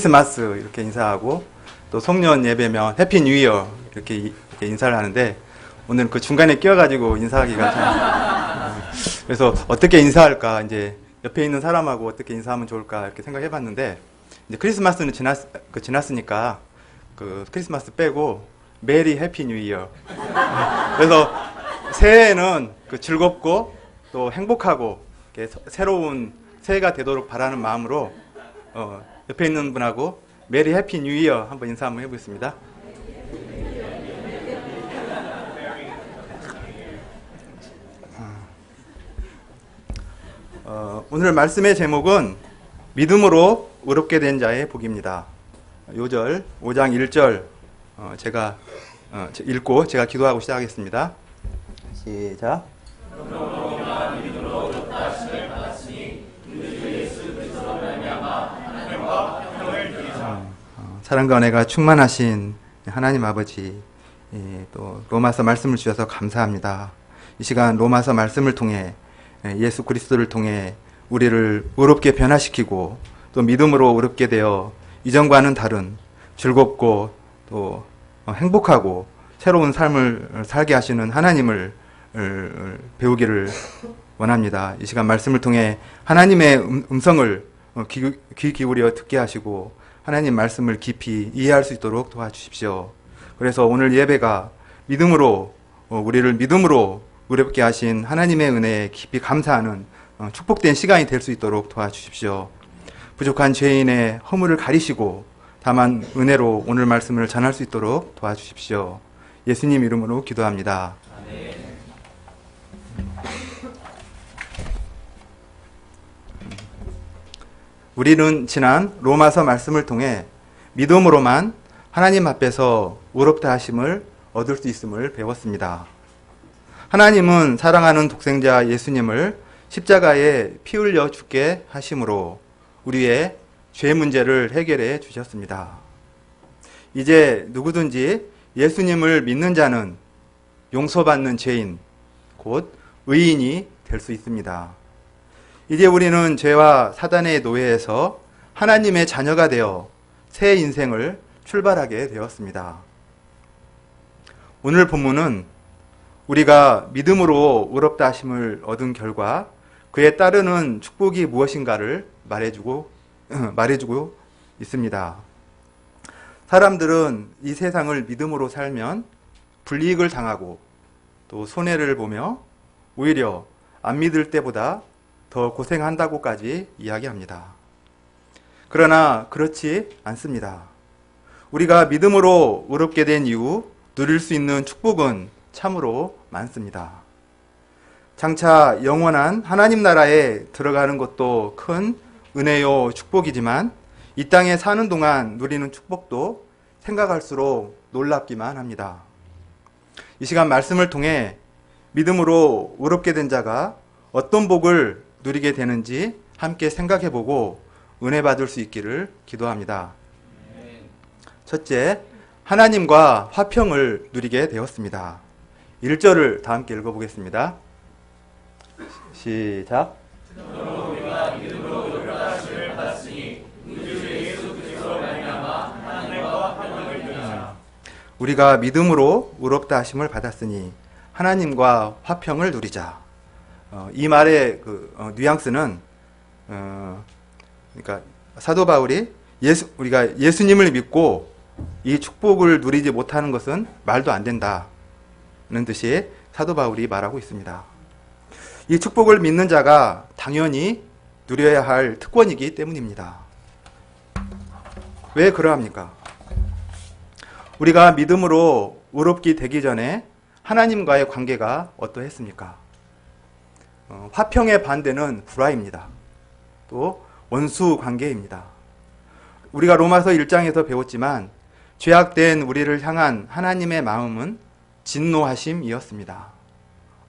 크리스마스 이렇게 인사하고 또 송년 예배면 해피 뉴 이어 이렇게 인사를 하는데 오늘 그 중간에 끼어가지고 인사하기가 참 그래서 어떻게 인사할까 이제 옆에 있는 사람하고 어떻게 인사하면 좋을까 이렇게 생각해봤는데 이제 크리스마스는 지났으니까 그 크리스마스 빼고 메리 해피 뉴 이어 그래서 새해에는 그 즐겁고 또 행복하고 새로운 새해가 되도록 바라는 마음으로 옆에 있는 분하고 메리 해피 뉴 이어 한번 인사 한번 해보겠습니다. 오늘 말씀의 제목은 믿음으로 의롭게 된 자의 복입니다. 요절 5장 1절 제가 읽고 제가 기도하고 시작하겠습니다. 시작. 사랑과 은혜가 충만하신 하나님 아버지, 또 로마서 말씀을 주셔서 감사합니다. 이 시간 로마서 말씀을 통해 예수 그리스도를 통해 우리를 의롭게 변화시키고 또 믿음으로 의롭게 되어 이전과는 다른 즐겁고 또 행복하고 새로운 삶을 살게 하시는 하나님을 배우기를 원합니다. 이 시간 말씀을 통해 하나님의 음성을 귀 기울여 듣게 하시고 하나님 말씀을 깊이 이해할 수 있도록 도와주십시오. 그래서 오늘 예배가 믿음으로 우리를 믿음으로 의롭게 하신 하나님의 은혜에 깊이 감사하는 축복된 시간이 될 수 있도록 도와주십시오. 부족한 죄인의 허물을 가리시고 다만 은혜로 오늘 말씀을 전할 수 있도록 도와주십시오. 예수님 이름으로 기도합니다. 아멘. 우리는 지난 로마서 말씀을 통해 믿음으로만 하나님 앞에서 의롭다 하심을 얻을 수 있음을 배웠습니다. 하나님은 사랑하는 독생자 예수님을 십자가에 피 흘려 죽게 하심으로 우리의 죄 문제를 해결해 주셨습니다. 이제 누구든지 예수님을 믿는 자는 용서받는 죄인, 곧 의인이 될 수 있습니다. 이제 우리는 죄와 사단의 노예에서 하나님의 자녀가 되어 새 인생을 출발하게 되었습니다. 오늘 본문은 우리가 믿음으로 의롭다 하심을 얻은 결과 그에 따르는 축복이 무엇인가를 말해주고 있습니다. 사람들은 이 세상을 믿음으로 살면 불이익을 당하고 또 손해를 보며 오히려 안 믿을 때보다 더 고생한다고까지 이야기합니다. 그러나 그렇지 않습니다. 우리가 믿음으로 의롭게 된 이후 누릴 수 있는 축복은 참으로 많습니다. 장차 영원한 하나님 나라에 들어가는 것도 큰 은혜요 축복이지만 이 땅에 사는 동안 누리는 축복도 생각할수록 놀랍기만 합니다. 이 시간 말씀을 통해 믿음으로 의롭게 된 자가 어떤 복을 누리게 되는지 함께 생각해보고 은혜 받을 수 있기를 기도합니다. 첫째, 하나님과 화평을 누리게 되었습니다. 1절을 다 함께 읽어보겠습니다. 시작. 우리가 믿음으로 의롭다 하심을 받았으니 하나님과 화평을 누리자. 이 말의 뉘앙스는 그러니까 사도 바울이 우리가 예수님을 믿고 이 축복을 누리지 못하는 것은 말도 안 된다는 듯이 사도 바울이 말하고 있습니다. 이 축복을 믿는 자가 당연히 누려야 할 특권이기 때문입니다. 왜 그러합니까? 우리가 믿음으로 의롭게 되기 전에 하나님과의 관계가 어떠했습니까? 화평의 반대는 불화입니다. 또 원수 관계입니다. 우리가 로마서 1장에서 배웠지만 죄악된 우리를 향한 하나님의 마음은 진노하심이었습니다.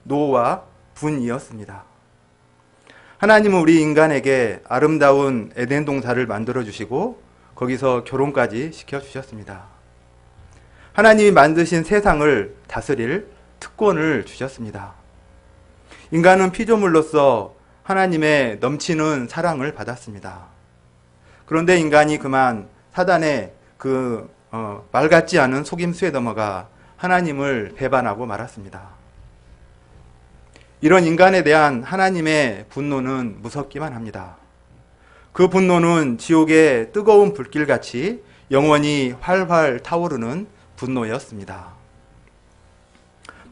노와 분이었습니다. 하나님은 우리 인간에게 아름다운 에덴 동산을 만들어 주시고 거기서 결혼까지 시켜주셨습니다. 하나님이 만드신 세상을 다스릴 특권을 주셨습니다. 인간은 피조물로서 하나님의 넘치는 사랑을 받았습니다. 그런데 인간이 그만 사단의 그 말 같지 않은 속임수에 넘어가 하나님을 배반하고 말았습니다. 이런 인간에 대한 하나님의 분노는 무섭기만 합니다. 그 분노는 지옥의 뜨거운 불길같이 영원히 활활 타오르는 분노였습니다.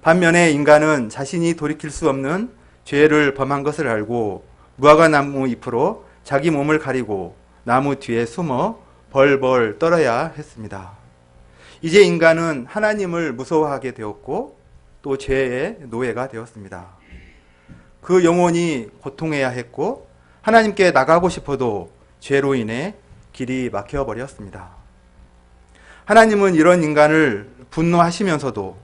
반면에 인간은 자신이 돌이킬 수 없는 죄를 범한 것을 알고 무화과나무 잎으로 자기 몸을 가리고 나무 뒤에 숨어 벌벌 떨어야 했습니다. 이제 인간은 하나님을 무서워하게 되었고 또 죄의 노예가 되었습니다. 그 영혼이 고통해야 했고 하나님께 나가고 싶어도 죄로 인해 길이 막혀버렸습니다. 하나님은 이런 인간을 분노하시면서도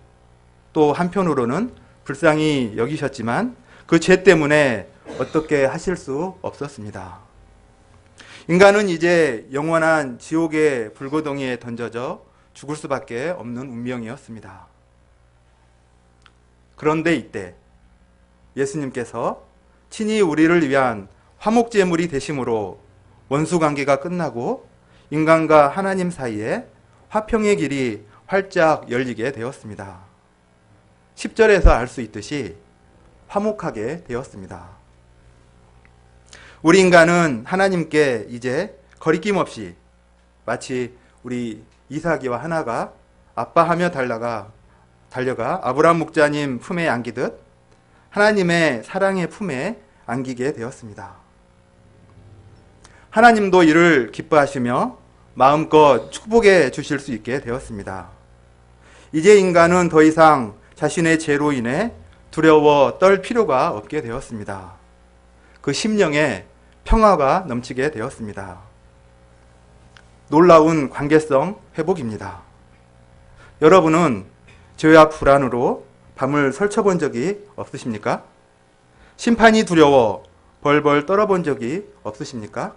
또 한편으로는 불쌍히 여기셨지만 그 죄 때문에 어떻게 하실 수 없었습니다. 인간은 이제 영원한 지옥의 불고덩이에 던져져 죽을 수밖에 없는 운명이었습니다. 그런데 이때 예수님께서 친히 우리를 위한 화목제물이 되심으로 원수관계가 끝나고 인간과 하나님 사이에 화평의 길이 활짝 열리게 되었습니다. 10절에서 알 수 있듯이 화목하게 되었습니다. 우리 인간은 하나님께 이제 거리낌 없이 마치 우리 이삭이와 하나가 아빠하며 달려가 아브라함 목자님 품에 안기듯 하나님의 사랑의 품에 안기게 되었습니다. 하나님도 이를 기뻐하시며 마음껏 축복해 주실 수 있게 되었습니다. 이제 인간은 더 이상 자신의 죄로 인해 두려워 떨 필요가 없게 되었습니다. 그 심령에 평화가 넘치게 되었습니다. 놀라운 관계성 회복입니다. 여러분은 죄와 불안으로 밤을 설쳐본 적이 없으십니까? 심판이 두려워 벌벌 떨어본 적이 없으십니까?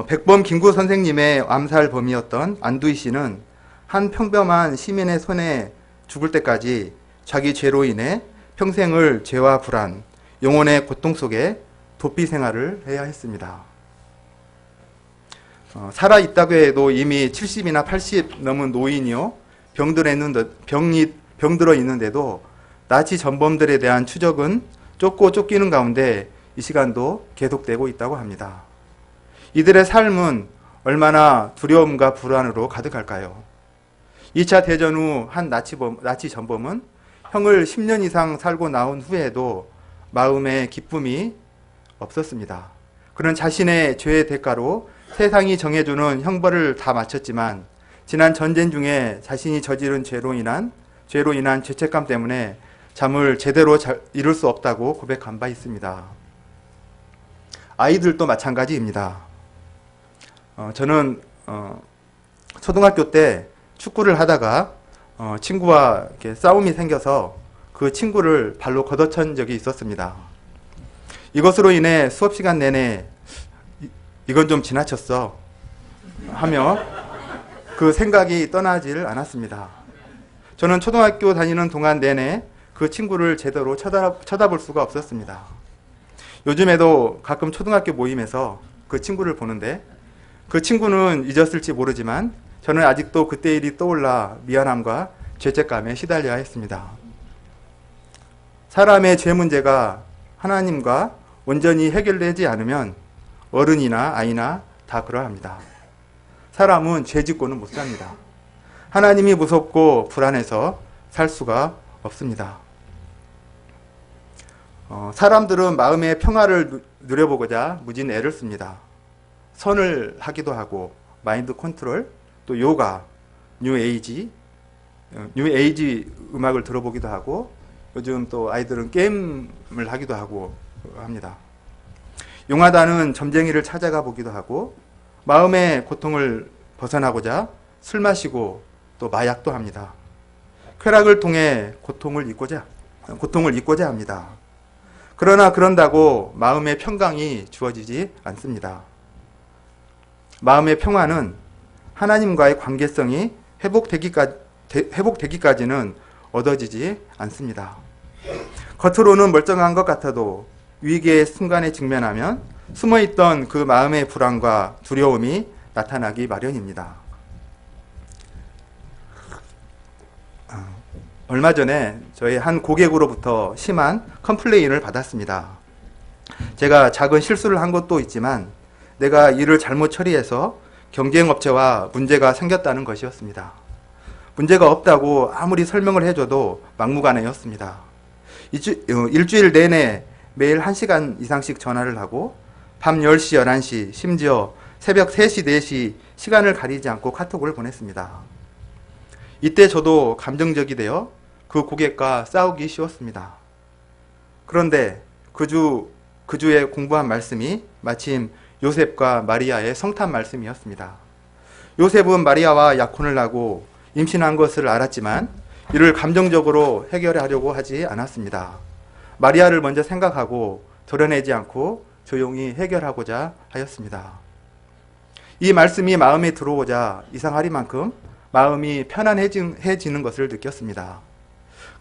백범 김구 선생님의 암살범이었던 안두희 씨는 한 평범한 시민의 손에 죽을 때까지 자기 죄로 인해 평생을 죄와 불안, 영혼의 고통 속에 도피 생활을 해야 했습니다. 살아있다고 해도 이미 70이나 80 넘은 노인이요. 병들어 있는데도 나치 전범들에 대한 추적은 쫓기는 가운데 이 시간도 계속되고 있다고 합니다. 이들의 삶은 얼마나 두려움과 불안으로 가득할까요? 2차 대전 후 한 나치 전범은 형을 10년 이상 살고 나온 후에도 마음에 기쁨이 없었습니다. 그는 자신의 죄의 대가로 세상이 정해주는 형벌을 다 마쳤지만 지난 전쟁 중에 자신이 저지른 죄로 인한 죄책감 때문에 잠을 제대로 이룰 수 없다고 고백한 바 있습니다. 아이들도 마찬가지입니다. 저는 초등학교 때 축구를 하다가 친구와 이렇게 싸움이 생겨서 그 친구를 발로 걷어찬 적이 있었습니다. 이것으로 인해 수업 시간 내내 이건 좀 지나쳤어 하며 그 생각이 떠나질 않았습니다. 저는 초등학교 다니는 동안 내내 그 친구를 제대로 쳐다볼 수가 없었습니다. 요즘에도 가끔 초등학교 모임에서 그 친구를 보는데 그 친구는 잊었을지 모르지만 저는 아직도 그때 일이 떠올라 미안함과 죄책감에 시달려야 했습니다. 사람의 죄 문제가 하나님과 온전히 해결되지 않으면 어른이나 아이나 다 그러합니다. 사람은 죄 짓고는 못 삽니다. 하나님이 무섭고 불안해서 살 수가 없습니다. 사람들은 마음의 평화를 누려보고자 무진 애를 씁니다. 선을 하기도 하고 마인드 컨트롤, 또 요가, 뉴 에이지 음악을 들어보기도 하고 요즘 또 아이들은 게임을 하기도 하고 합니다. 용하다는 점쟁이를 찾아가 보기도 하고 마음의 고통을 벗어나고자 술 마시고 또 마약도 합니다. 쾌락을 통해 고통을 잊고자 합니다. 그러나 그런다고 마음의 평강이 주어지지 않습니다. 마음의 평화는 하나님과의 관계성이 회복되기까지는 얻어지지 않습니다. 겉으로는 멀쩡한 것 같아도 위기의 순간에 직면하면 숨어있던 그 마음의 불안과 두려움이 나타나기 마련입니다. 얼마 전에 저희 한 고객으로부터 심한 컴플레인을 받았습니다. 제가 작은 실수를 한 것도 있지만 내가 일을 잘못 처리해서 경쟁업체와 문제가 생겼다는 것이었습니다. 문제가 없다고 아무리 설명을 해줘도 막무가내였습니다. 일주일 내내 매일 1시간 이상씩 전화를 하고 밤 10시, 11시, 심지어 새벽 3시, 4시 시간을 가리지 않고 카톡을 보냈습니다. 이때 저도 감정적이 되어 그 고객과 싸우기 쉬웠습니다. 그런데 그 주에 공부한 말씀이 마침 요셉과 마리아의 성탄 말씀이었습니다. 요셉은 마리아와 약혼을 하고 임신한 것을 알았지만 이를 감정적으로 해결하려고 하지 않았습니다. 마리아를 먼저 생각하고 도려내지 않고 조용히 해결하고자 하였습니다. 이 말씀이 마음에 들어오자 이상하리만큼 마음이 편안해지는 것을 느꼈습니다.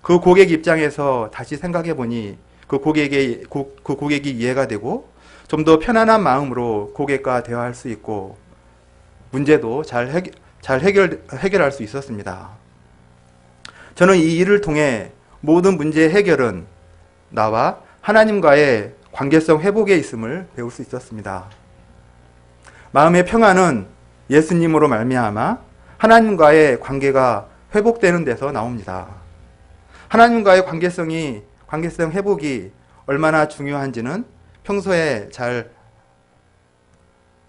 그 고객 입장에서 다시 생각해 보니 그 고객이 이해가 되고 좀 더 편안한 마음으로 고객과 대화할 수 있고 문제도 잘 해결할 수 있었습니다. 저는 이 일을 통해 모든 문제의 해결은 나와 하나님과의 관계성 회복에 있음을 배울 수 있었습니다. 마음의 평안은 예수님으로 말미암아 하나님과의 관계가 회복되는 데서 나옵니다. 하나님과의 관계성 회복이 얼마나 중요한지는 평소에 잘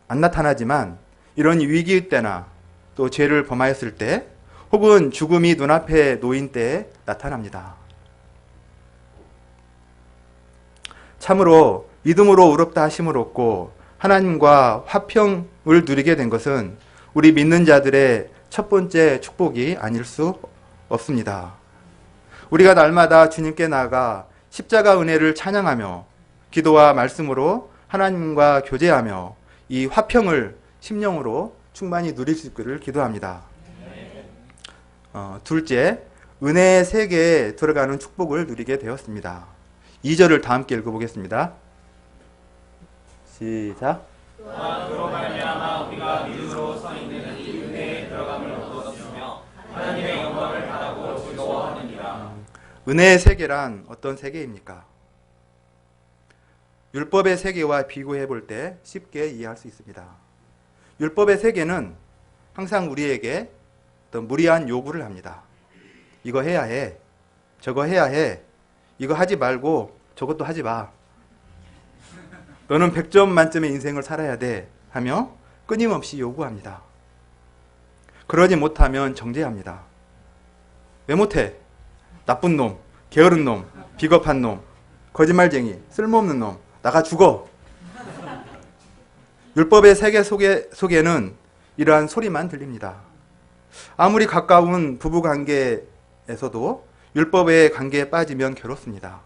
안 나타나지만 이런 위기의 때나 또 죄를 범하였을 때 혹은 죽음이 눈앞에 놓인 때에 나타납니다. 참으로 믿음으로 의롭다 하심을 얻고 하나님과 화평을 누리게 된 것은 우리 믿는 자들의 첫 번째 축복이 아닐 수 없습니다. 우리가 날마다 주님께 나아가 십자가 은혜를 찬양하며 기도와 말씀으로 하나님과 교제하며 이 화평을 심령으로 충만히 누릴 수 있기를 기도합니다. 둘째, 은혜의 세계에 들어가는 축복을 누리게 되었습니다. 2절을 다 함께 읽어보겠습니다. 시작. 또한 그로 말미암아 우리가 믿음으로 서 있는 이 은혜에 들어감을 얻었으며 하나님의 영광을 바라고 즐거워하느니라. 은혜의 세계란 어떤 세계입니까? 율법의 세계와 비교해 볼 때 쉽게 이해할 수 있습니다. 율법의 세계는 항상 우리에게 어떤 무리한 요구를 합니다. 이거 해야 해. 저거 해야 해. 이거 하지 말고 저것도 하지 마. 너는 100점 만점의 인생을 살아야 돼. 하며 끊임없이 요구합니다. 그러지 못하면 정죄합니다. 왜 못해? 나쁜 놈, 게으른 놈, 비겁한 놈, 거짓말쟁이, 쓸모없는 놈, 나가 죽어. 율법의 세계 속에는 이러한 소리만 들립니다. 아무리 가까운 부부관계에서도 율법의 관계에 빠지면 괴롭습니다.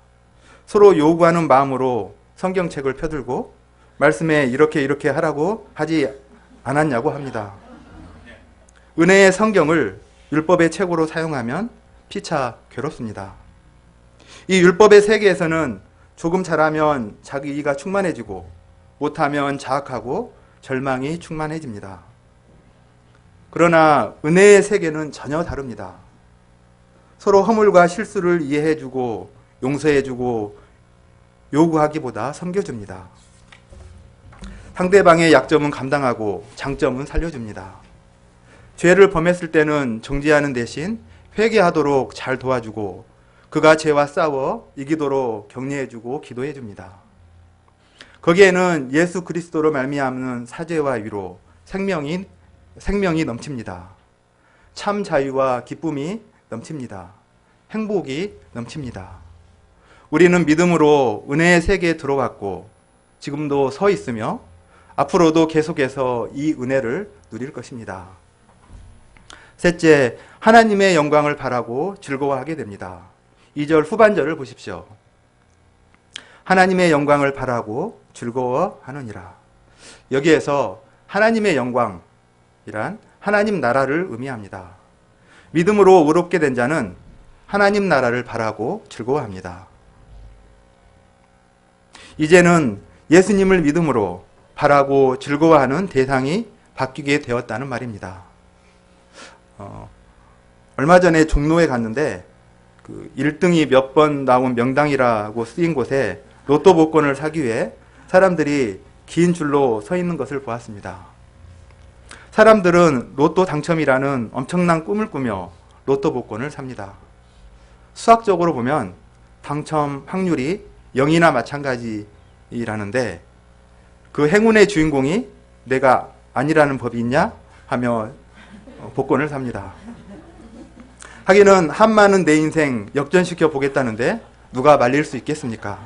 서로 요구하는 마음으로 성경책을 펴들고 말씀에 이렇게 하라고 하지 않았냐고 합니다. 은혜의 성경을 율법의 책으로 사용하면 피차 괴롭습니다. 이 율법의 세계에서는 조금 잘하면 자기 이가 충만해지고 못하면 자학하고 절망이 충만해집니다. 그러나 은혜의 세계는 전혀 다릅니다. 서로 허물과 실수를 이해해주고 용서해주고 요구하기보다 섬겨줍니다. 상대방의 약점은 감당하고 장점은 살려줍니다. 죄를 범했을 때는 정죄하는 대신 회개하도록 잘 도와주고 그가 죄와 싸워 이기도록 격려해주고 기도해줍니다. 거기에는 예수 그리스도로 말미암는 사죄와 위로, 생명이 넘칩니다. 참 자유와 기쁨이 넘칩니다. 행복이 넘칩니다. 우리는 믿음으로 은혜의 세계에 들어왔고 지금도 서 있으며 앞으로도 계속해서 이 은혜를 누릴 것입니다. 셋째, 하나님의 영광을 바라고 즐거워하게 됩니다. 2절 후반절을 보십시오. 하나님의 영광을 바라고 즐거워하느니라. 여기에서 하나님의 영광이란 하나님 나라를 의미합니다. 믿음으로 의롭게 된 자는 하나님 나라를 바라고 즐거워합니다. 이제는 예수님을 믿음으로 바라고 즐거워하는 대상이 바뀌게 되었다는 말입니다. 얼마 전에 종로에 갔는데 그 1등이 몇 번 나온 명당이라고 쓰인 곳에 로또 복권을 사기 위해 사람들이 긴 줄로 서 있는 것을 보았습니다. 사람들은 로또 당첨이라는 엄청난 꿈을 꾸며 로또 복권을 삽니다. 수학적으로 보면 당첨 확률이 0이나 마찬가지라는데 그 행운의 주인공이 내가 아니라는 법이 있냐 하며 복권을 삽니다. 하기는 한마는 내 인생 역전시켜 보겠다는데 누가 말릴 수 있겠습니까?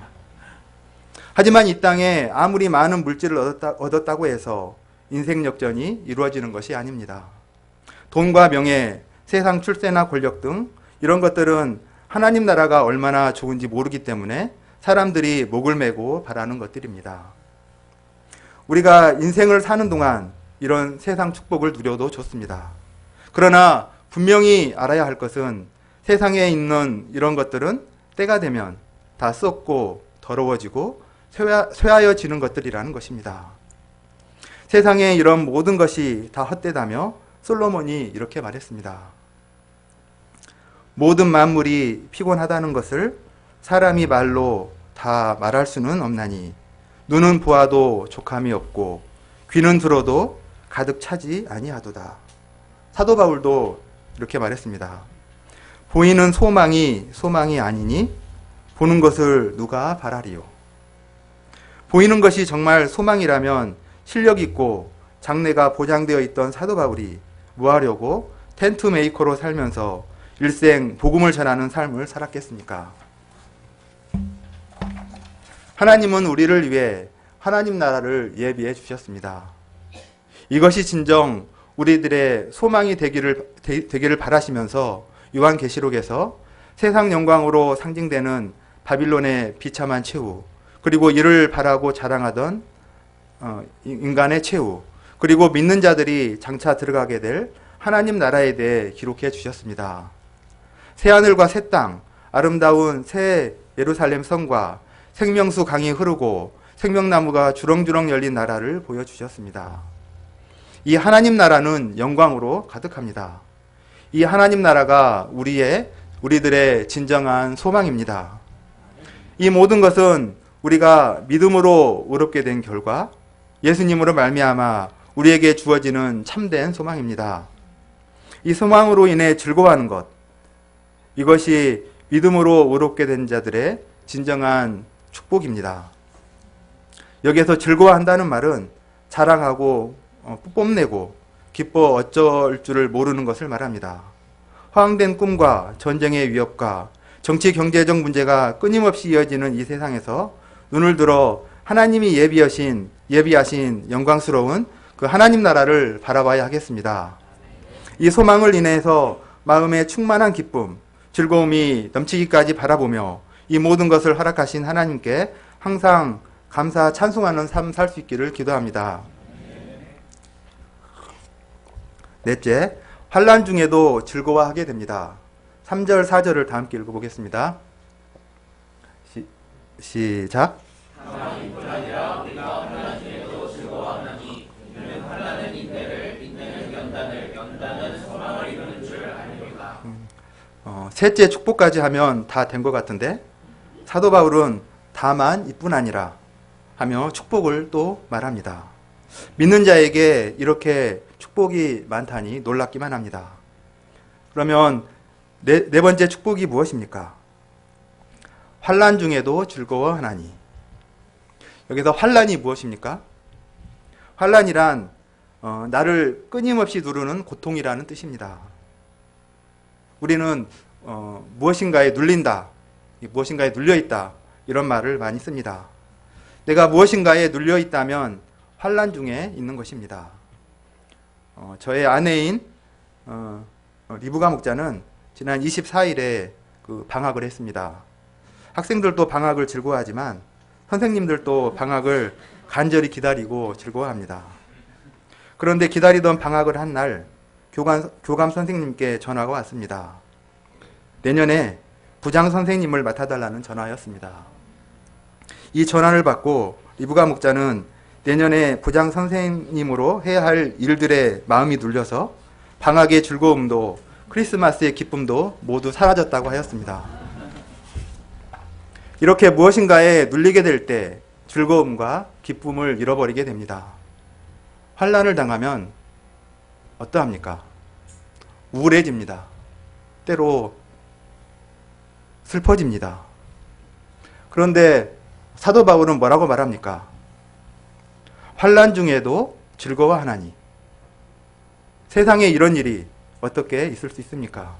하지만 이 땅에 아무리 많은 물질을 얻었다고 해서 인생 역전이 이루어지는 것이 아닙니다. 돈과 명예, 세상 출세나 권력 등 이런 것들은 하나님 나라가 얼마나 좋은지 모르기 때문에 사람들이 목을 메고 바라는 것들입니다. 우리가 인생을 사는 동안 이런 세상 축복을 누려도 좋습니다. 그러나 분명히 알아야 할 것은 세상에 있는 이런 것들은 때가 되면 다 썩고 더러워지고 쇠하여지는 것들이라는 것입니다. 세상에 이런 모든 것이 다 헛되다며 솔로몬이 이렇게 말했습니다. 모든 만물이 피곤하다는 것을 사람이 말로 다 말할 수는 없나니 눈은 보아도 족함이 없고 귀는 들어도 가득 차지 아니하도다. 사도 바울도 이렇게 말했습니다. 보이는 소망이 아니니 보는 것을 누가 바라리요. 보이는 것이 정말 소망이라면 실력 있고 장래가 보장되어 있던 사도 바울이 뭐하려고 텐트 메이커로 살면서 일생 복음을 전하는 삶을 살았겠습니까? 하나님은 우리를 위해 하나님 나라를 예비해 주셨습니다. 이것이 진정 우리들의 소망이 되기를 바라시면서 요한계시록에서 세상 영광으로 상징되는 바빌론의 비참한 최후, 그리고 이를 바라고 자랑하던 인간의 최후, 그리고 믿는 자들이 장차 들어가게 될 하나님 나라에 대해 기록해 주셨습니다. 새하늘과 새 땅, 아름다운 새 예루살렘 성과 생명수 강이 흐르고 생명나무가 주렁주렁 열린 나라를 보여주셨습니다. 이 하나님 나라는 영광으로 가득합니다. 이 하나님 나라가 우리들의 진정한 소망입니다. 이 모든 것은 우리가 믿음으로 의롭게 된 결과 예수님으로 말미암아 우리에게 주어지는 참된 소망입니다. 이 소망으로 인해 즐거워하는 것, 이것이 믿음으로 의롭게 된 자들의 진정한 축복입니다. 여기에서 즐거워한다는 말은 자랑하고 뽐내고 기뻐 어쩔 줄을 모르는 것을 말합니다. 허황된 꿈과 전쟁의 위협과 정치 경제적 문제가 끊임없이 이어지는 이 세상에서 눈을 들어 하나님이 예비하신 영광스러운 그 하나님 나라를 바라봐야 하겠습니다. 이 소망을 인해서 마음에 충만한 기쁨, 즐거움이 넘치기까지 바라보며 이 모든 것을 허락하신 하나님께 항상 감사 찬송하는 삶 살 수 있기를 기도합니다. 넷째, 환난 중에도 즐거워하게 됩니다. 3절, 4절을 다 함께 읽어보겠습니다. 시작. 하나님뿐 아니라 우리가 환난 중에도 즐거워하나니 이는 환난은 인내를, 인내는 연단을, 연단은 소망을 이루는 줄 아닙니다. 셋째 축복까지 하면 다 된 것 같은데 사도 바울은 다만 이뿐 아니라 하며 축복을 또 말합니다. 믿는 자에게 이렇게 축복이 많다니 놀랍기만 합니다. 그러면 네 번째 축복이 무엇입니까? 환난 중에도 즐거워하나니. 여기서 환난이 무엇입니까? 환난이란 나를 끊임없이 누르는 고통이라는 뜻입니다. 우리는 무엇인가에 눌린다, 무엇인가에 눌려있다 이런 말을 많이 씁니다. 내가 무엇인가에 눌려있다면 환난 중에 있는 것입니다. 저의 아내인 리브가 목자는 지난 24일에 그 방학을 했습니다. 학생들도 방학을 즐거워하지만 선생님들도 방학을 간절히 기다리고 즐거워합니다. 그런데 기다리던 방학을 한 날 교감 선생님께 전화가 왔습니다. 내년에 부장 선생님을 맡아달라는 전화였습니다. 이 전화를 받고 리브가 목자는 내년에 부장 선생님으로 해야 할 일들에 마음이 눌려서 방학의 즐거움도 크리스마스의 기쁨도 모두 사라졌다고 하였습니다. 이렇게 무엇인가에 눌리게 될 때 즐거움과 기쁨을 잃어버리게 됩니다. 환난을 당하면 어떠합니까? 우울해집니다. 때로 슬퍼집니다. 그런데 사도 바울은 뭐라고 말합니까? 환난 중에도 즐거워하나니. 세상에 이런 일이 어떻게 있을 수 있습니까?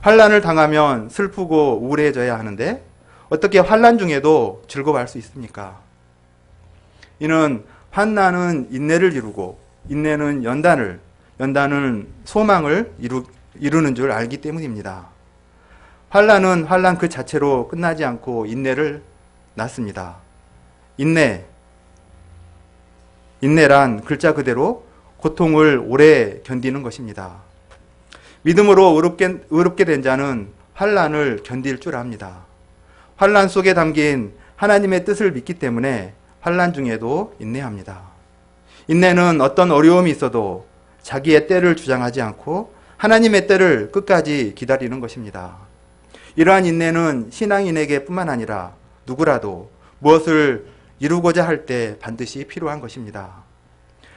환난을 당하면 슬프고 우울해져야 하는데 어떻게 환난 중에도 즐거워할 수 있습니까? 이는 환난은 인내를 이루고 인내는 연단은 소망을 이루는 줄 알기 때문입니다. 환난은 환난 그 자체로 끝나지 않고 인내를 낳습니다. 인내란 글자 그대로 고통을 오래 견디는 것입니다. 믿음으로 의롭게 된 자는 환난을 견딜 줄 압니다. 환난 속에 담긴 하나님의 뜻을 믿기 때문에 환난 중에도 인내합니다. 인내는 어떤 어려움이 있어도 자기의 때를 주장하지 않고 하나님의 때를 끝까지 기다리는 것입니다. 이러한 인내는 신앙인에게 뿐만 아니라 누구라도 무엇을 이루고자 할 때 반드시 필요한 것입니다.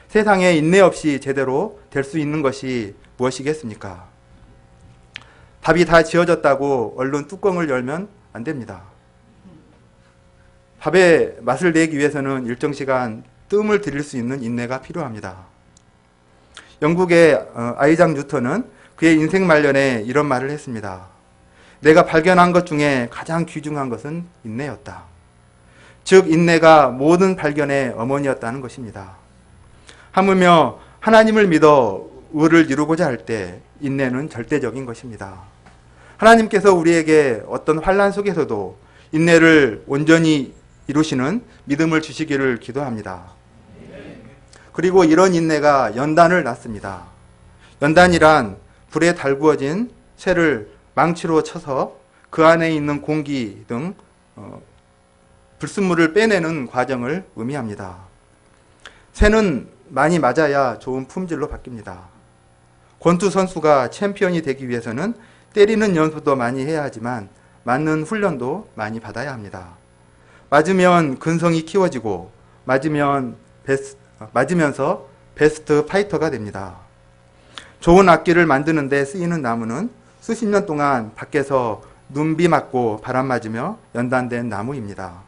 세상에 인내 없이 제대로 될 수 있는 것이 무엇이겠습니까? 밥이 다 지어졌다고 얼른 뚜껑을 열면 안 됩니다. 밥의 맛을 내기 위해서는 일정 시간 뜸을 들일 수 있는 인내가 필요합니다. 영국의 아이작 뉴턴은 그의 인생 말년에 이런 말을 했습니다. 내가 발견한 것 중에 가장 귀중한 것은 인내였다. 즉 인내가 모든 발견의 어머니였다는 것입니다. 하물며 하나님을 믿어 의를 이루고자 할 때 인내는 절대적인 것입니다. 하나님께서 우리에게 어떤 환난 속에서도 인내를 온전히 이루시는 믿음을 주시기를 기도합니다. 그리고 이런 인내가 연단을 낳습니다. 연단이란 불에 달구어진 쇠를 망치로 쳐서 그 안에 있는 공기 등 불순물을 빼내는 과정을 의미합니다. 쇠는 많이 맞아야 좋은 품질로 바뀝니다. 권투 선수가 챔피언이 되기 위해서는 때리는 연습도 많이 해야 하지만 맞는 훈련도 많이 받아야 합니다. 맞으면 근성이 키워지고 맞으면서 베스트 파이터가 됩니다. 좋은 악기를 만드는 데 쓰이는 나무는 수십 년 동안 밖에서 눈비 맞고 바람 맞으며 연단된 나무입니다.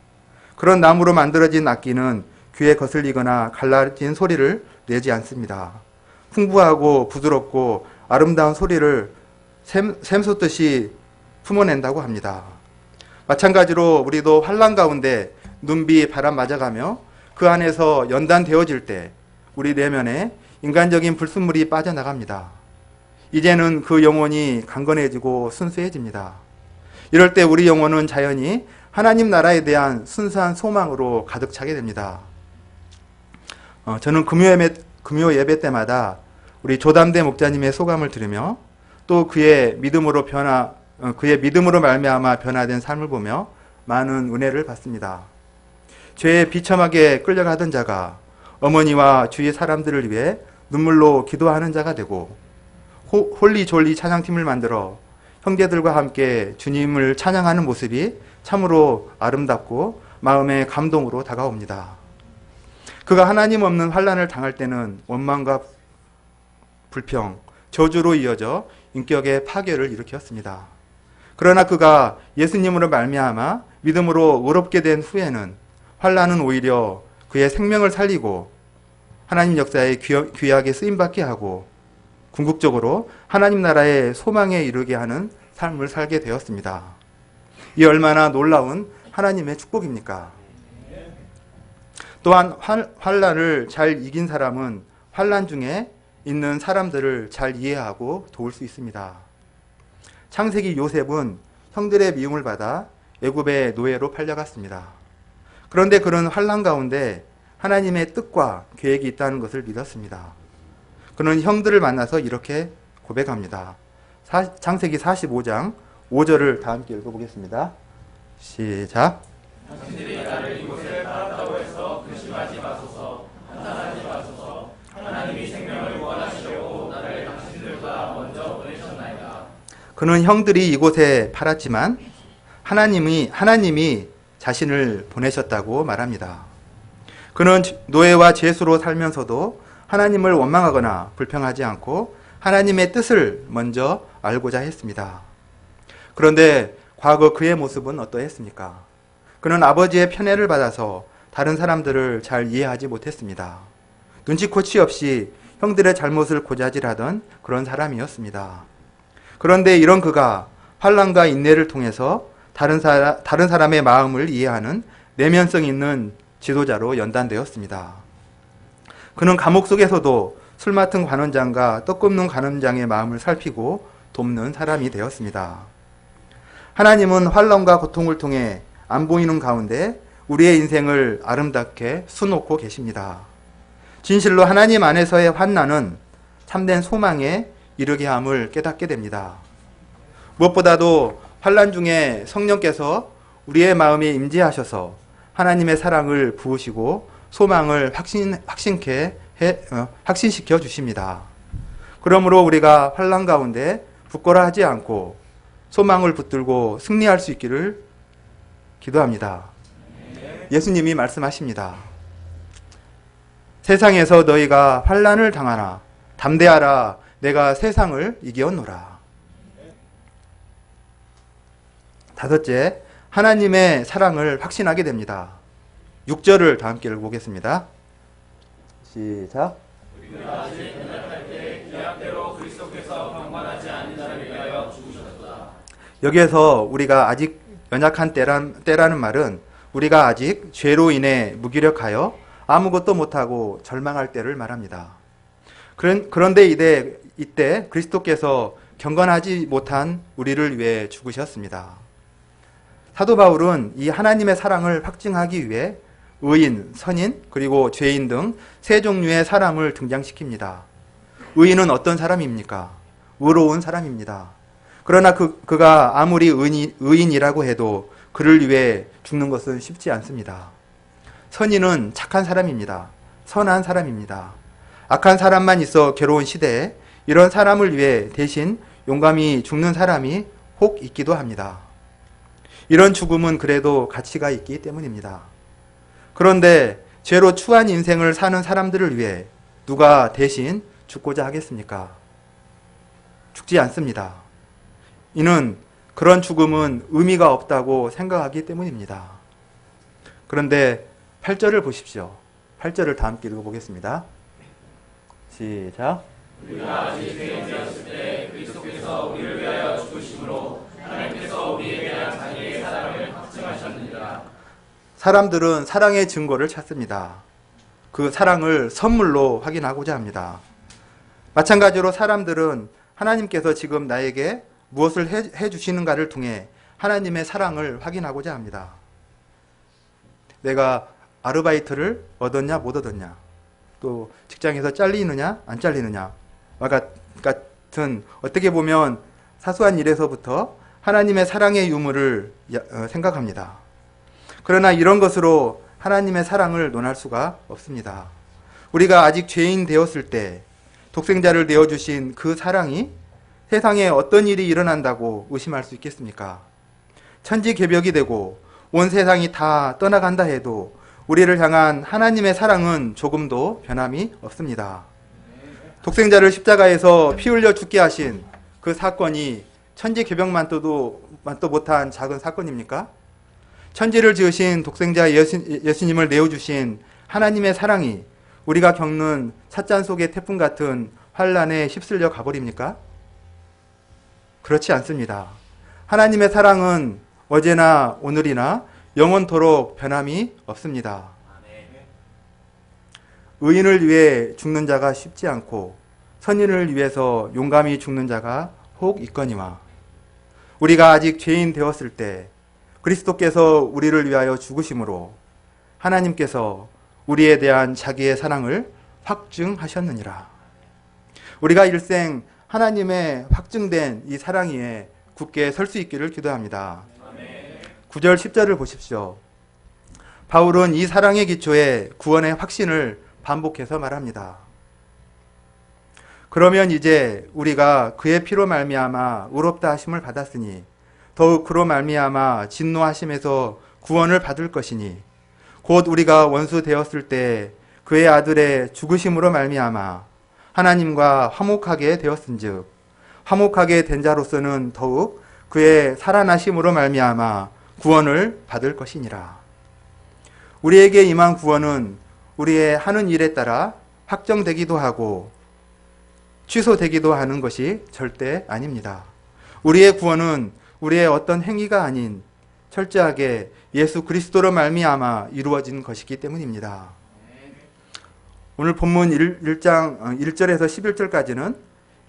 그런 나무로 만들어진 악기는 귀에 거슬리거나 갈라진 소리를 내지 않습니다. 풍부하고 부드럽고 아름다운 소리를 샘솟듯이 품어낸다고 합니다. 마찬가지로 우리도 환난 가운데 눈비 바람 맞아가며 그 안에서 연단되어질 때 우리 내면에 인간적인 불순물이 빠져나갑니다. 이제는 그 영혼이 강건해지고 순수해집니다. 이럴 때 우리 영혼은 자연히 하나님 나라에 대한 순수한 소망으로 가득 차게 됩니다. 저는 금요 예배 때마다 우리 조담대 목자님의 소감을 들으며 또 그의 믿음으로 말미암아 변화된 삶을 보며 많은 은혜를 받습니다. 죄에 비참하게 끌려가던 자가 어머니와 주위 사람들을 위해 눈물로 기도하는 자가 되고 홀리졸리 찬양팀을 만들어 형제들과 함께 주님을 찬양하는 모습이 참으로 아름답고 마음의 감동으로 다가옵니다. 그가 하나님 없는 환난을 당할 때는 원망과 불평, 저주로 이어져 인격의 파괴를 일으켰습니다. 그러나 그가 예수님으로 말미암아 믿음으로 의롭게 된 후에는 환난은 오히려 그의 생명을 살리고 하나님 역사에 귀하게 쓰임받게 하고 궁극적으로 하나님 나라의 소망에 이르게 하는 삶을 살게 되었습니다. 이 얼마나 놀라운 하나님의 축복입니까? 또한 환난을 잘 이긴 사람은 환난 중에 있는 사람들을 잘 이해하고 도울 수 있습니다. 창세기 요셉은 형들의 미움을 받아 애굽의 노예로 팔려갔습니다. 그런데 그는 환난 가운데 하나님의 뜻과 계획이 있다는 것을 믿었습니다. 그는 형들을 만나서 이렇게 고백합니다. 창세기 45장 5절을 다 함께 읽어보겠습니다. 시작. 당신들이 나를 이곳에 팔았다고 해서 근심하지 마소서. 그는 형들이 이곳에 팔았지만 하나님이 자신을 보내셨다고 말합니다. 그는 노예와 죄수로 살면서도 하나님을 원망하거나 불평하지 않고 하나님의 뜻을 먼저 알고자 했습니다. 그런데 과거 그의 모습은 어떠했습니까? 그는 아버지의 편애를 받아서 다른 사람들을 잘 이해하지 못했습니다. 눈치코치 없이 형들의 잘못을 고자질하던 그런 사람이었습니다. 그런데 이런 그가 환난과 인내를 통해서 다른 사람의 마음을 이해하는 내면성 있는 지도자로 연단되었습니다. 그는 감옥 속에서도 술 맡은 관원장과 떡 굽는 관원장의 마음을 살피고 돕는 사람이 되었습니다. 하나님은 환난과 고통을 통해 안 보이는 가운데 우리의 인생을 아름답게 수놓고 계십니다. 진실로 하나님 안에서의 환난은 참된 소망에 이르게 함을 깨닫게 됩니다. 무엇보다도 환난 중에 성령께서 우리의 마음에 임재하셔서 하나님의 사랑을 부으시고 소망을 확신시켜 주십니다. 그러므로 우리가 환난 가운데 부끄러워하지 않고 소망을 붙들고 승리할 수 있기를 기도합니다. 예수님이 말씀하십니다. 세상에서 너희가 환난을 당하나 담대하라, 내가 세상을 이겼노라. 다섯째, 하나님의 사랑을 확신하게 됩니다. 6절을 다 함께 읽어보겠습니다. 시작. 우리가 아직 연약할 때 계약대로 그리스도께서 방관하지 않는 자를 위하여 죽으셨도다. 여기에서 우리가 아직 연약한 때라는 말은 우리가 아직 죄로 인해 무기력하여 아무것도 못하고 절망할 때를 말합니다. 그런데 이때 그리스도께서 경건하지 못한 우리를 위해 죽으셨습니다. 사도 바울은 이 하나님의 사랑을 확증하기 위해 의인, 선인, 그리고 죄인 등 세 종류의 사람을 등장시킵니다. 의인은 어떤 사람입니까? 의로운 사람입니다. 그러나 그가 아무리 의인이라고 해도 그를 위해 죽는 것은 쉽지 않습니다. 선인은 착한 사람입니다. 선한 사람입니다. 악한 사람만 있어 괴로운 시대에 이런 사람을 위해 대신 용감히 죽는 사람이 혹 있기도 합니다. 이런 죽음은 그래도 가치가 있기 때문입니다. 그런데 죄로 추한 인생을 사는 사람들을 위해 누가 대신 죽고자 하겠습니까? 죽지 않습니다. 이는 그런 죽음은 의미가 없다고 생각하기 때문입니다. 그런데 8절을 보십시오. 8절을 다 함께 읽어보겠습니다. 시작. 우리가 아직 죄인이었을 때 그리스도께서 우리를 위하여 죽으심으로 하나님께서 우리에 대한 자기의 사랑을 확증하셨느니라. 사람들은 사랑의 증거를 찾습니다. 그 사랑을 선물로 확인하고자 합니다. 마찬가지로 사람들은 하나님께서 지금 나에게 무엇을 해주시는가를 통해 하나님의 사랑을 확인하고자 합니다. 내가 아르바이트를 얻었냐 못 얻었냐, 또 직장에서 잘리느냐 안 잘리느냐 같은 어떻게 보면 사소한 일에서부터 하나님의 사랑의 유무를 생각합니다. 그러나 이런 것으로 하나님의 사랑을 논할 수가 없습니다. 우리가 아직 죄인 되었을 때 독생자를 내어주신 그 사랑이 세상에 어떤 일이 일어난다고 의심할 수 있겠습니까? 천지개벽이 되고 온 세상이 다 떠나간다 해도 우리를 향한 하나님의 사랑은 조금도 변함이 없습니다. 독생자를 십자가에서 피 흘려 죽게 하신 그 사건이 천지개벽만도 못한 작은 사건입니까? 천지를 지으신 독생자 예수님을 내어주신 하나님의 사랑이 우리가 겪는 찻잔 속의 태풍 같은 환란에 휩쓸려 가버립니까? 그렇지 않습니다. 하나님의 사랑은 어제나 오늘이나 영원토록 변함이 없습니다. 의인을 위해 죽는 자가 쉽지 않고 선인을 위해서 용감히 죽는 자가 혹 있거니와 우리가 아직 죄인 되었을 때 그리스도께서 우리를 위하여 죽으심으로 하나님께서 우리에 대한 자기의 사랑을 확증하셨느니라. 우리가 일생 하나님의 확증된 이 사랑 위에 굳게 설 수 있기를 기도합니다. 9절 10절을 보십시오. 바울은 이 사랑의 기초에 구원의 확신을 반복해서 말합니다. 그러면 이제 우리가 그의 피로 말미암아 의롭다 하심을 받았으니 더욱 그로 말미암아 진노하심에서 구원을 받을 것이니 곧 우리가 원수 되었을 때 그의 아들의 죽으심으로 말미암아 하나님과 화목하게 되었은즉 화목하게 된 자로서는 더욱 그의 살아나심으로 말미암아 구원을 받을 것이니라. 우리에게 임한 구원은 우리의 하는 일에 따라 확정되기도 하고 취소되기도 하는 것이 절대 아닙니다. 우리의 구원은 우리의 어떤 행위가 아닌 철저하게 예수 그리스도로 말미암아 이루어진 것이기 때문입니다. 오늘 본문 1장 1절에서 11절까지는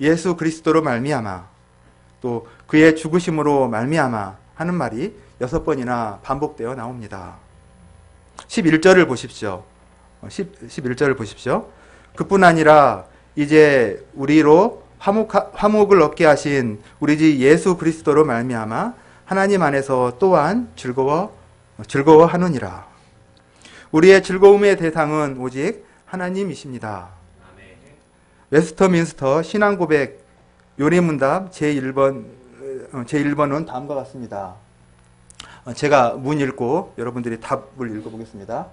예수 그리스도로 말미암아 또 그의 죽으심으로 말미암아 하는 말이 6번이나 반복되어 나옵니다. 11절을 보십시오. 11절을 보십시오. 그뿐 아니라 이제 우리로 화목을 얻게 하신 우리 주 예수 그리스도로 말미암아 하나님 안에서 또한 즐거워하느니라. 우리의 즐거움의 대상은 오직 하나님이십니다. 웨스터민스터 신앙고백 요리문답 제1번은 다음과 같습니다. 제가 문 읽고 여러분들이 답을 읽어보겠습니다.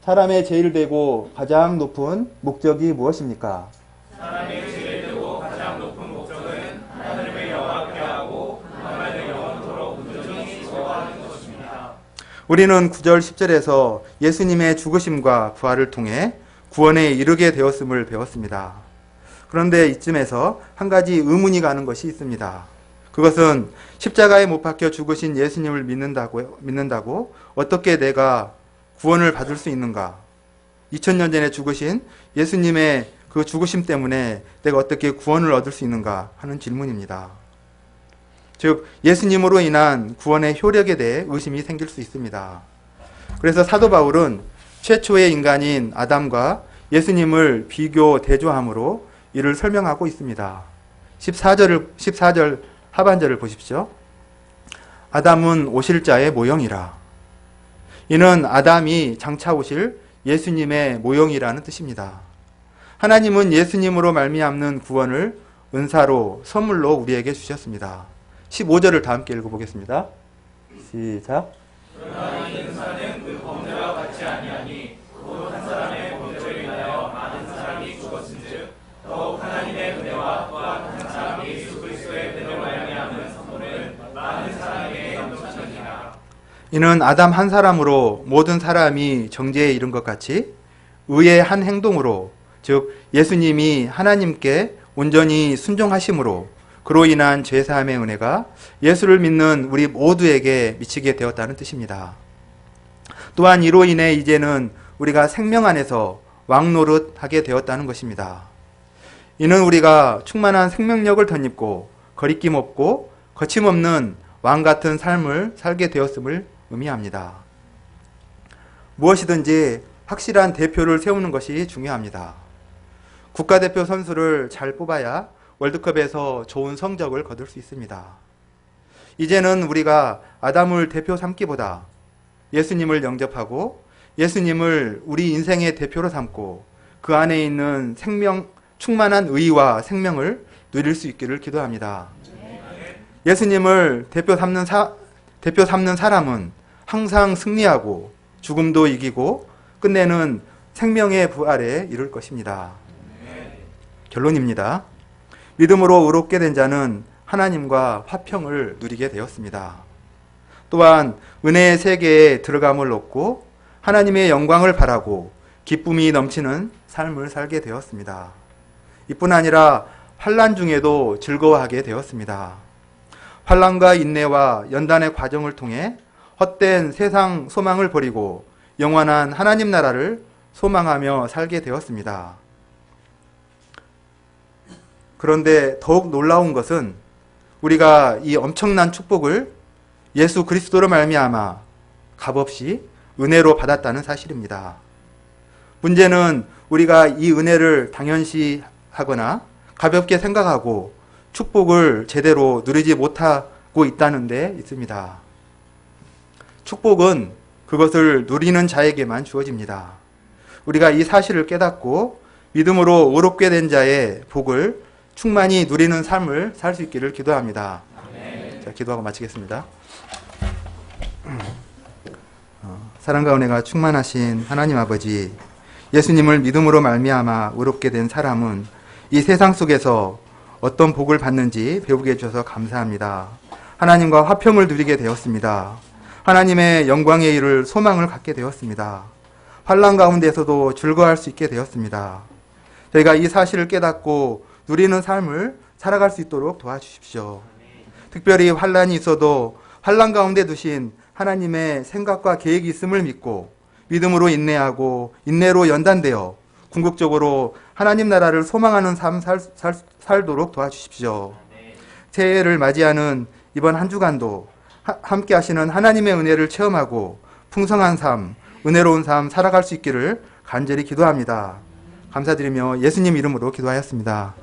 사람의 제일 되고 가장 높은 목적이 무엇입니까? 사람의 제일 되고 가장 높은 목적은 하나님의 영광을 하고 하나님의 영원토록 온전히 즐거워하는 것입니다. 우리는 9절 10절에서 예수님의 죽으심과 부활을 통해 구원에 이르게 되었음을 배웠습니다. 그런데 이쯤에서 한 가지 의문이 가는 것이 있습니다. 그것은 십자가에 못 박혀 죽으신 예수님을 믿는다고 어떻게 내가 구원을 받을 수 있는가? 2000년 전에 죽으신 예수님의 그 죽으심 때문에 내가 어떻게 구원을 얻을 수 있는가 하는 질문입니다. 즉 예수님으로 인한 구원의 효력에 대해 의심이 생길 수 있습니다. 그래서 사도 바울은 최초의 인간인 아담과 예수님을 비교 대조함으로 이를 설명하고 있습니다. 14절 하반절을 보십시오. 아담은 오실 자의 모형이라. 이는 아담이 장차 오실 예수님의 모형이라는 뜻입니다. 하나님은 예수님으로 말미암는 구원을 은사로 선물로 우리에게 주셨습니다. 15절을 다 함께 읽어보겠습니다. 시작. 그러나 이 은사는 그 범죄와 같지 아니하니 곧 한 사람의 범죄로 인하여 많은 사람이 죽었은즉 더욱 하나님의 은혜와 또한 한 사람 예수 그리스도의 은혜로 말미암는 선물은 많은 사람에게 넘쳤느니라. 이는 아담 한 사람으로 모든 사람이 정죄에 이른 것 같이 의의 한 행동으로 즉 예수님이 하나님께 온전히 순종하심으로 그로 인한 죄사함의 은혜가 예수를 믿는 우리 모두에게 미치게 되었다는 뜻입니다. 또한 이로 인해 이제는 우리가 생명 안에서 왕노릇하게 되었다는 것입니다. 이는 우리가 충만한 생명력을 덧입고 거리낌 없고 거침없는 왕 같은 삶을 살게 되었음을 의미합니다. 무엇이든지 확실한 대표를 세우는 것이 중요합니다. 국가대표 선수를 잘 뽑아야 월드컵에서 좋은 성적을 거둘 수 있습니다. 이제는 우리가 아담을 대표 삼기보다 예수님을 영접하고 예수님을 우리 인생의 대표로 삼고 그 안에 있는 충만한 의와 생명을 누릴 수 있기를 기도합니다. 예수님을 대표 삼는 사람은 항상 승리하고 죽음도 이기고 끝내는 생명의 부활에 이를 것입니다. 결론입니다. 믿음으로 의롭게 된 자는 하나님과 화평을 누리게 되었습니다. 또한 은혜의 세계에 들어감을 얻고 하나님의 영광을 바라고 기쁨이 넘치는 삶을 살게 되었습니다. 이뿐 아니라 환난 중에도 즐거워하게 되었습니다. 환난과 인내와 연단의 과정을 통해 헛된 세상 소망을 버리고 영원한 하나님 나라를 소망하며 살게 되었습니다. 그런데 더욱 놀라운 것은 우리가 이 엄청난 축복을 예수 그리스도로 말미암아 값없이 은혜로 받았다는 사실입니다. 문제는 우리가 이 은혜를 당연시하거나 가볍게 생각하고 축복을 제대로 누리지 못하고 있다는 데 있습니다. 축복은 그것을 누리는 자에게만 주어집니다. 우리가 이 사실을 깨닫고 믿음으로 의롭게 된 자의 복을 충만히 누리는 삶을 살 수 있기를 기도합니다. 자, 기도하고 마치겠습니다. 사랑과 은혜가 충만하신 하나님 아버지, 예수님을 믿음으로 말미암아 의롭게 된 사람은 이 세상 속에서 어떤 복을 받는지 배우게 해주셔서 감사합니다. 하나님과 화평을 누리게 되었습니다. 하나님의 영광에 이를 소망을 갖게 되었습니다. 환난 가운데서도 즐거워할 수 있게 되었습니다. 저희가 이 사실을 깨닫고 누리는 삶을 살아갈 수 있도록 도와주십시오. 특별히 환난이 있어도 환난 가운데 두신 하나님의 생각과 계획이 있음을 믿고 믿음으로 인내하고 인내로 연단되어 궁극적으로 하나님 나라를 소망하는 삶 살도록 도와주십시오. 새해를 맞이하는 이번 한 주간도 함께 하시는 하나님의 은혜를 체험하고 풍성한 삶, 은혜로운 삶 살아갈 수 있기를 간절히 기도합니다. 감사드리며 예수님 이름으로 기도하였습니다.